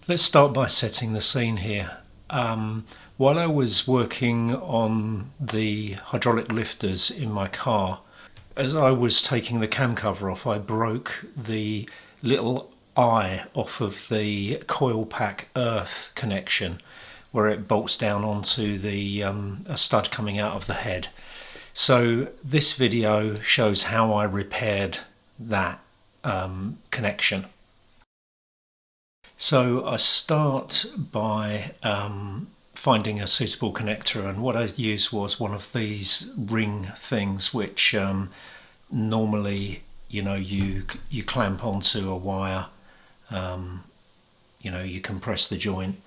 Let's start by setting the scene here. While I was working on the hydraulic lifters in my car, as I was taking the cam cover off, I broke the little eye off of the coil pack earth connection where it bolts down onto the a stud coming out of the head. So this video shows how I repaired that connection. So I start by finding a suitable connector, and what I used was one of these ring things which normally you clamp onto a wire, you compress the joint,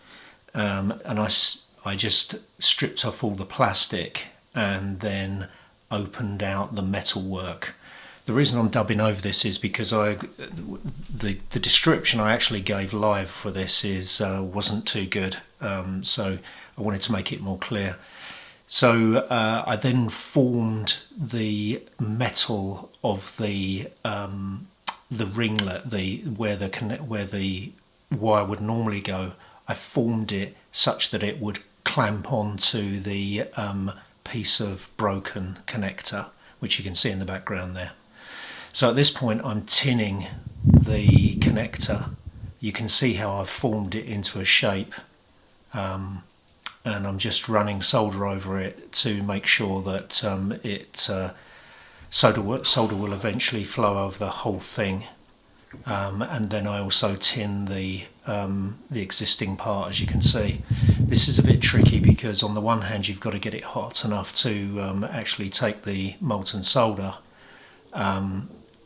and I just stripped off all the plastic and then opened out the metal work. The reason I'm dubbing over this is because the description I actually gave live for this wasn't too good, so I wanted to make it more clear. So I then formed the metal of the ringlet, where the wire would normally go. I formed it such that it would clamp onto the piece of broken connector, which you can see in the background there. So at this point I'm tinning the connector. You can see how I've formed it into a shape, and I'm just running solder over it to make sure that solder will eventually flow over the whole thing. And then I also tin the existing part, as you can see. This is a bit tricky because on the one hand you've got to get it hot enough to actually take the molten solder.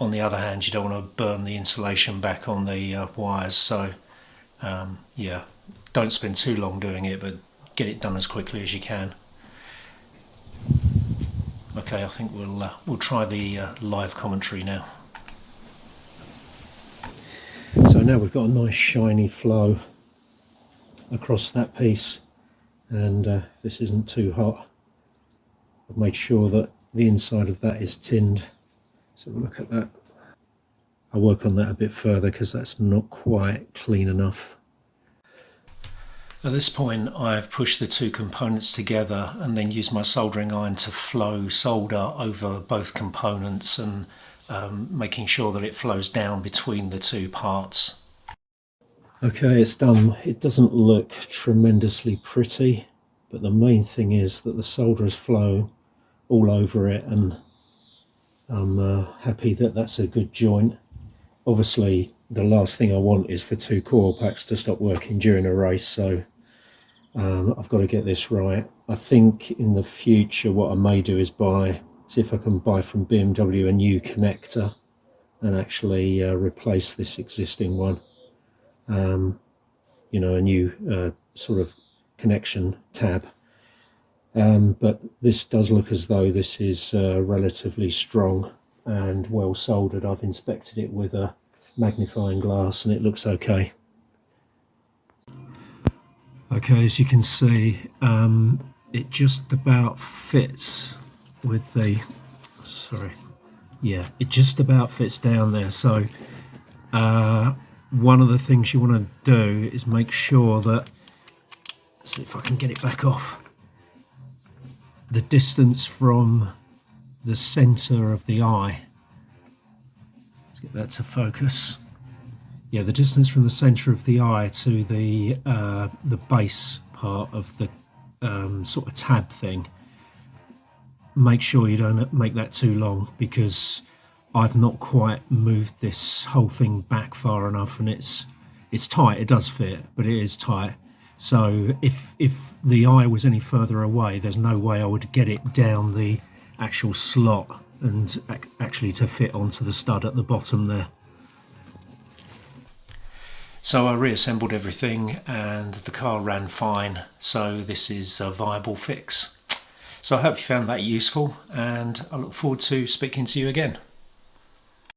On the other hand, you don't want to burn the insulation back on the wires, so yeah, don't spend too long doing it, but get it done as quickly as you can. Okay, I think we'll try the live commentary now. So now we've got a nice shiny flow across that piece, and if this isn't too hot, I've made sure that the inside of that is tinned. So look at that. I'll work on that a bit further because that's not quite clean enough. At this point I've pushed the two components together and then used my soldering iron to flow solder over both components, and making sure that it flows down between the two parts. Okay, it's done. It doesn't look tremendously pretty, but the main thing is that the solder has flown all over it, and I'm happy that that's a good joint. Obviously the last thing I want is for two coil packs to stop working during a race, so I've got to get this right. I think in the future what I may do is see if I can buy from BMW a new connector and actually replace this existing one. A new sort of connection tab. But this does look as though this is relatively strong and well soldered. I've inspected it with a magnifying glass and it looks okay. Okay, as you can see, it just about fits with the, it just about fits down there. So one of the things you want to do is make sure that, see if I can get it back off, the distance from the center of the eye, let's get that to focus. Yeah, the distance from the center of the eye to the base part of the sort of tab thing, make sure you don't make that too long, because I've not quite moved this whole thing back far enough, and it's tight. It does fit, but it is tight. So if the eye was any further away, there's no way I would get it down the actual slot and actually to fit onto the stud at the bottom there. So I reassembled everything and the car ran fine, so this is a viable fix. So I hope you found that useful, and I look forward to speaking to you again.